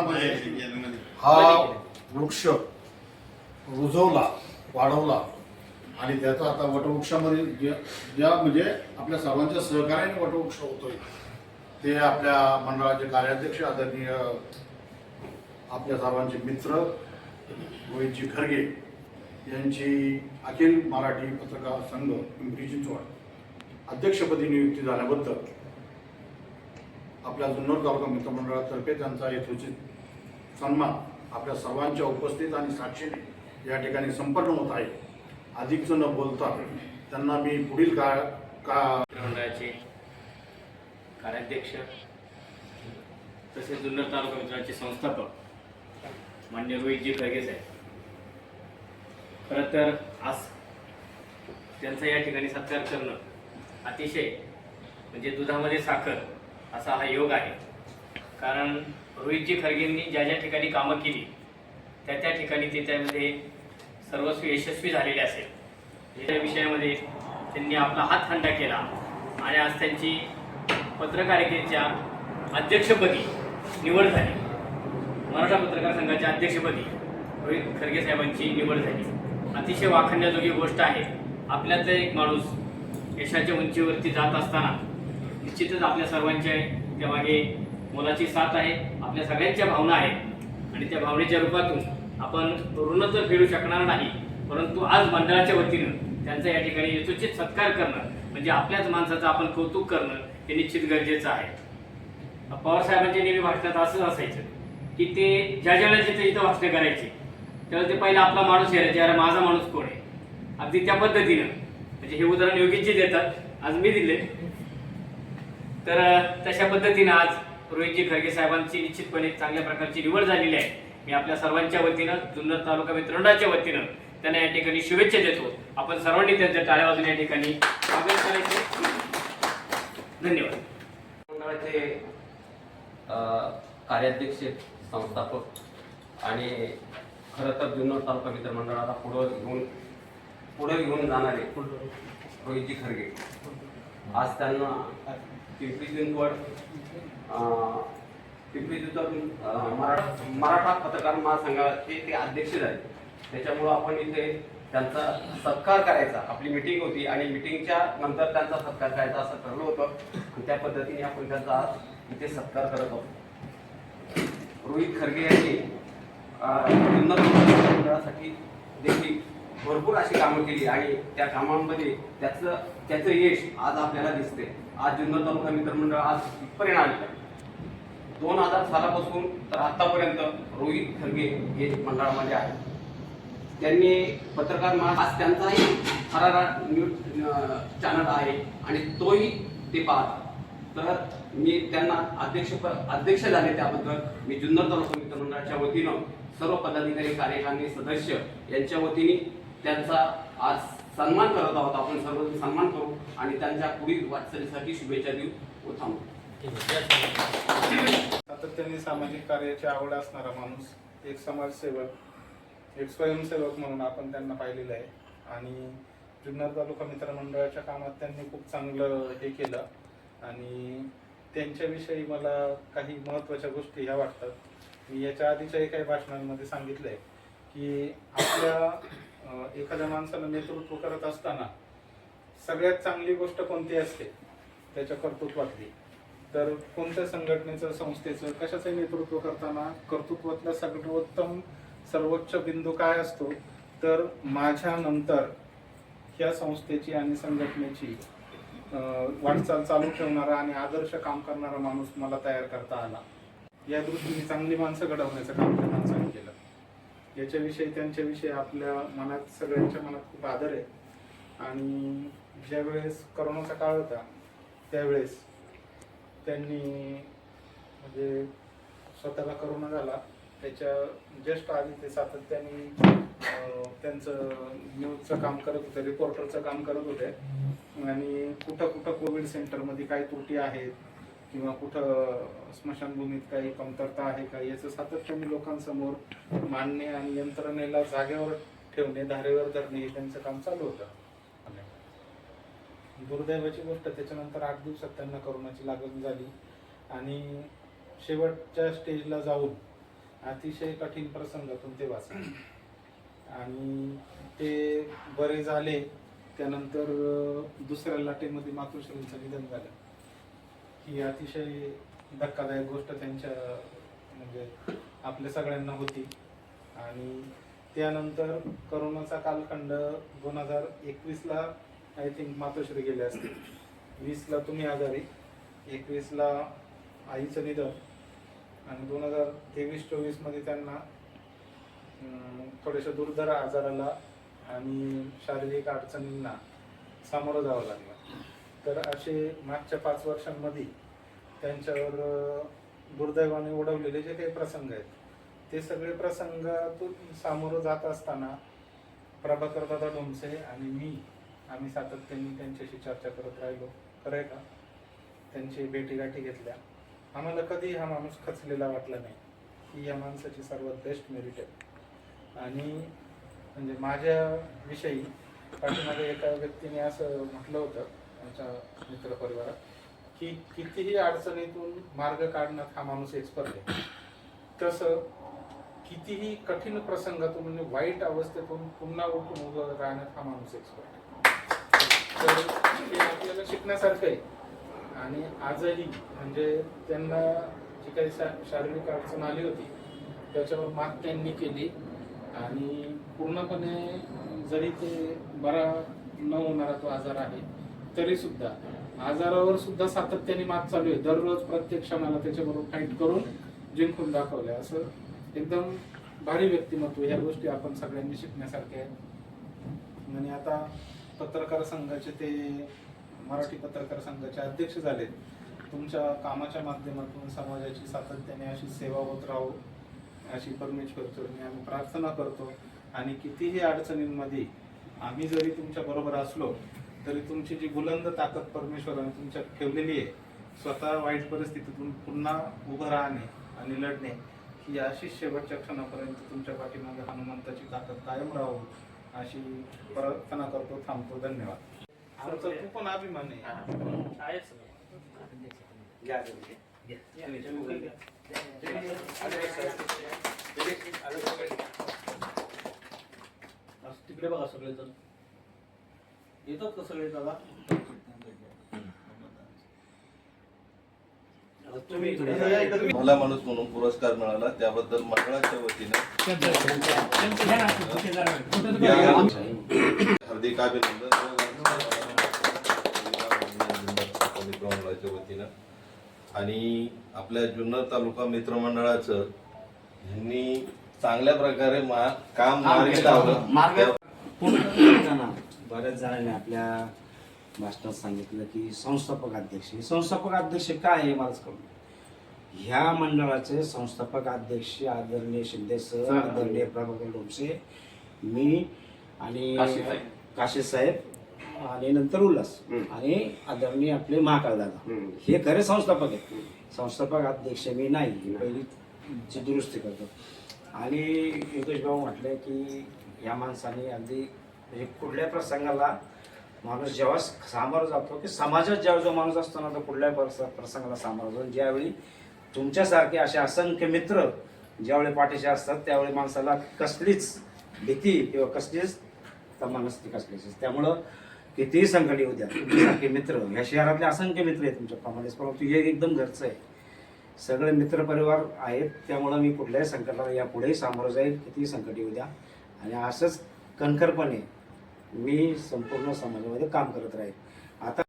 हा वृक्ष रुजवला, वाढवला आणि त्याचा आता वटवृक्षामध्ये ज्या म्हणजे आपल्या सर्वांच्या सहकार्याने वटवृक्ष होतोय ते आपल्या मंडळाचे कार्याध्यक्ष आदरणीय आपल्या सर्वांचे मित्र रोहितजी खरगे यांची अखिल मराठी पत्रकार संघ पिंपरी चिंचवड अध्यक्षपदी नियुक्ती झाल्याबद्दल आपल्या जुन्नर तालुका मित्रमंडळातर्फे त्यांचा यथोचित सन्मान आपल्या सर्वांच्या उपस्थित आणि साक्षीने या ठिकाणी संपन्न होत आहे। अधिकच न बोलता त्यांना मी पुढील मंडळाचे कार्याध्यक्ष तसेच जुन्नर तालुका मित्राचे संस्थापक मान्य रोहितजी खरगे साहेब, खरं तर आज त्यांचा या ठिकाणी सत्कार करणं अतिशय म्हणजे दुधामध्ये साखर असा हा योग आहे। कारण रोहितजी खरगेंनी ज्या ज्या ठिकाणी कामं केली त्या ठिकाणी ते त्यामध्ये सर्वस्व यशस्वी झालेले असेल। या विषयामध्ये त्यांनी आपला हात खंडा केला आणि आज त्यांची पत्रकारितेच्या अध्यक्षपदी निवड झाली। मराठा पत्रकार संघाच्या अध्यक्षपदी रोहित खरगे साहेबांची निवड झाली। अतिशय वाखाणण्याजोगी गोष्ट आहे। आपल्याचा एक माणूस यशाच्या उंचीवरती जात असताना निश्चितच आपल्या सर्वांच्या त्यामागे मोलाची साथ आहे, आपल्या सगळ्यांच्या भावना आहेत आणि त्या भावनेच्या रूपातून आपण ऋण तर फेडू शकणार नाही, परंतु आज मंडळाच्या वतीनं त्यांचा या ठिकाणी यथोचित सत्कार करणं म्हणजे आपल्याच माणसाचं आपण कौतुक करणं हे निश्चित गरजेचं आहे। पवार साहेबांच्या नेहमी भाषणात असंच असायचं की ते ज्या ज्याला जिथे इथं भाषण करायचे तेव्हा ते पहिला आपला माणूस यायचे, अरे माझा माणूस कोण आहे, अगदी त्या पद्धतीनं म्हणजे हे उदाहरण योगीजी देतात, आज मी दिले। तर तशा पद्धतीनं आज रोहितजी खरगे साहेबांची निश्चितपणे चांगल्या प्रकारची निवड झालेली आहे। मी आपल्या सर्वांच्या वतीनं जुन्नर तालुका मित्रमंडळाच्या वतीनं त्यांना या ठिकाणी शुभेच्छा देतो। आपण सर्वांनी त्यांच्या टाळ्या वाजून या ठिकाणी स्वागत करायचे। धन्यवाद। मंडळाचे कार्याध्यक्ष, संस्थापक आणि खरं तर जुन्नर तालुका मित्रमंडळाला पुढे घेऊन जाणारे रोहितजी खरगे आज त्यांना पिंपरी चिंचवड मराठा पत्रकार महासंघाचे ते अध्यक्ष झाले। त्याच्यामुळं आपण इथे त्यांचा सत्कार करायचा, आपली मिटिंग होती आणि मिटिंगच्या नंतर त्यांचा सत्कार करायचा असं ठरलं होतं आणि त्या पद्धतीने आपण त्यांचा आज इथे सत्कार करत आहोत। रोहित खरगे यांनी जुन्नर मंडळासाठी देखील भरपूर अशी कामं केली आणि त्या कामांमध्ये त्याचं यश आज आपल्याला दिसते। आज जुन्नर तालुका मित्रमंडळ आज इथपर्यंत आले। 2000 सालापासून तर आतापर्यंत रोहित खरगे हे मंडळामध्ये आहे। त्यांनी पत्रकार आज त्यांचाही हरारा न्यूज चॅनल आहे आणि तोही ते पाहतात। तर मी त्यांना अध्यक्ष झाले त्याबद्दल मी जुन्नर तालुका मित्रमंडळाच्या वतीनं सर्व पदाधिकारी, कार्यकारिणी सदस्य यांच्या वतीने त्यांचा आज सन्मान करत आहोत। आपण सर्व सन्मान करू आणि त्यांच्या पुढील वाटचालीसाठी शुभेच्छा देऊ व थांबू। सातत्याने सामाजिक कार्याची आवड असणारा माणूस, एक समाजसेवक, एक स्वयंसेवक म्हणून आपण त्यांना पाहिलेलं आहे आणि जुन्नर तालुका मित्रमंडळाच्या कामात त्यांनी खूप चांगलं हे केलं आणि त्यांच्याविषयी मला काही महत्त्वाच्या गोष्टी ह्या वाटतात। मी याच्या आधीच्याही काही भाषणांमध्ये सांगितलं आहे की आपल्या एखाद्या माणसानं नेतृत्व करत असताना सगळ्यात चांगली गोष्ट कोणती असते त्याच्या कर्तृत्वातली। तर कोणत्या संघटनेचं, संस्थेचं, कशाचं नेतृत्व करताना कर्तृत्वातला सर्वोत्तम सर्वोच्च बिंदू काय असतो तर माझ्या नंतर ह्या संस्थेची आणि संघटनेची वाटचाल चालू ठेवणारा आणि आदर्श काम करणारा माणूस मला तयार करता आला। या दृष्टीने चांगली माणसं घडवण्याचं काम त्या माणसाने केलं। याच्याविषयी त्यांच्याविषयी आपल्या मनात, सगळ्यांच्या मनात खूप आदर आहे आणि ज्यावेळेस करोनाचा काळ होता त्यावेळेस त्यांनी म्हणजे स्वतःला करोना झाला त्याच्या जस्ट आधी ते सातत्याने त्यांचं न्यूजचं काम करत होते, रिपोर्टरचं काम करत होते आणि कुठं कोविड सेंटरमध्ये काही त्रुटी आहेत किंवा कुठं स्मशानभूमीत काही कमतरता आहे का याचं सातत्याने लोकांसमोर मांडणे आणि यंत्रणेला जागेवर ठेवणे, धारेवर धरणे हे त्यांचं काम चालू होतं। दुर्दैवाची गोष्ट त्याच्यानंतर 8 दिवसात त्यांना करोनाची लागण झाली आणि शेवटच्या स्टेजला जाऊन अतिशय कठीण प्रसंगातून ते वाचले आणि ते बरे झाले. त्यानंतर दुसऱ्या लाटेमध्ये मातोश्रींचं निधन झालं. ही अतिशय धक्कादायक गोष्ट त्यांच्या म्हणजे आपल्या सगळ्यांना होती. आणि त्यानंतर करोनाचा कालखंड 2021ला आय थिंक मातोश्री गेले असतील, 20ला तुम्ही आजारी, 21ला आईचं निधन आणि 2023-24 मध्ये त्यांना थोड्याशा दुर्धर आजाराला आणि शारीरिक अडचणींना सामोरं जावं लागलं. तर असे मागच्या 5 वर्षांमध्ये त्यांच्यावर दुर्दैवाने ओढवलेले जे काही प्रसंग आहेत ते सगळे प्रसंगातून सामोरं जात असताना प्रभाकर दादा डोमसे आणि आम्ही सातत्याने त्यांच्याशी चर्चा करत राहिलो. खरंय का, त्यांची भेटीगाठी घेतल्या. आम्हाला कधी हा माणूस खचलेला वाटला नाही. ही या माणसाची सर्वात बेस्ट मेरिट आहे. आणि म्हणजे माझ्याविषयी पाठीमागे एका व्यक्तीने असं म्हटलं होतं आमच्या मित्रपरिवारात की कितीही अडचणीतून मार्ग काढण्यात हा माणूस एक्सपर्ट आहे, तसं कितीही कठीण प्रसंगातून म्हणजे वाईट अवस्थेतून पुन्हा उठून उभं राहण्यात हा माणूस एक्सपर्ट आहे. तर हे आपल्याला शिकण्यासारखं आहे. आणि आजही म्हणजे त्यांना जी काही शारीरिक अडचण आली होती त्याच्यावर मात त्यांनी केली आणि पूर्णपणे जरी ते बरा न होणारा तो आजार आहे तरी सुद्धा आजारावर सुद्धा सातत्याने मात चालू आहे. दररोज प्रत्येक क्षणाला त्याच्याबरोबर फाईट करून जिंकून दाखवलंय. असं एकदम भारी व्यक्तिमत्व. या गोष्टी आपण सगळ्यांनी शिकण्यासारख्या आहेत. आणि आता पत्रकार संघाचे ते मराठी पत्रकार संघाचे अध्यक्ष झालेत. तुमच्या कामाच्या माध्यमातून समाजाची सातत्याने अशी सेवा होत राहू अशी परमेश्वरचरणी आम्ही प्रार्थना करतो. आणि कितीही अडचणींमध्ये आम्ही जरी तुमच्या बरोबर असलो तरी तुमची जी बुलंद ताकद परमेश्वराने तुमच्यात ठेवलेली आहे, स्वतः वाईट परिस्थितीतून पुन्हा उभं राहणे आणि लढणे, ही अशीच शेवटच्या क्षणापर्यंत तुमच्या पाठीमागे हनुमंताची ताकद कायम राहू अशी प्रार्थना करतो. थांबतो. धन्यवाद. आमचा खूप पण अभिमान आहे. तिकडे बघा सगळे जण येतात का सगळे दादा? भला माणूस म्हणून पुरस्कार मिळाला त्याबद्दल मंडळाच्या वतीने हार्दिक अभिनंदन मंडळाच्या वतीनं. आणि आपल्या जुन्नर तालुका मित्रमंडळाचं यांनी चांगल्या प्रकारे काम मार्गी लावलं. बऱ्याच जणांनी आपल्या भाषणात सांगितलं की संस्थापक अध्यक्ष. हे संस्थापक अध्यक्ष काय आहे मलाच कळलं. ह्या मंडळाचे संस्थापक अध्यक्ष आदरणीय शिंदे सर, आदरणीय प्रभाकर डोमसे, मी आणि काशी साहेब आणि नंतर उल्हास आणि आदरणीय आपले महाकाळ दादा हे खरे संस्थापक आहेत. संस्थापक अध्यक्ष मी नाही, पहिली दुरुस्ती करतो. आणि योगेश भाऊ म्हटले की या माणसाने अगदी म्हणजे कुठल्या प्रसंगाला माणूस जेव्हा सामोरं जातो की समाजात जेव्हा जो माणूस असतो ना तो कुठल्या प्रसंगाला सामोरं जातो. ज्यावेळी तुमच्यासारखे असे असंख्य मित्र ज्यावेळी पाठीशी असतात त्यावेळी माणसाला कसलीच भीती किंवा कसलीच तमा नसते, कसलीच. त्यामुळं कितीही संकट येऊ द्या, तुमच्यासारखे मित्र ह्या शहरातले असंख्य मित्र आहेत तुमच्याप्रमाणेच, परंतु हे एकदम घरचं आहे. सगळे मित्रपरिवार आहेत. त्यामुळं मी कुठल्याही संकटाला यापुढेही सामोरं जाईल, कितीही संकट येऊ द्या. आणि असंच कणखरपणे मी संपूर्ण समाजामध्ये काम करत राहील. आता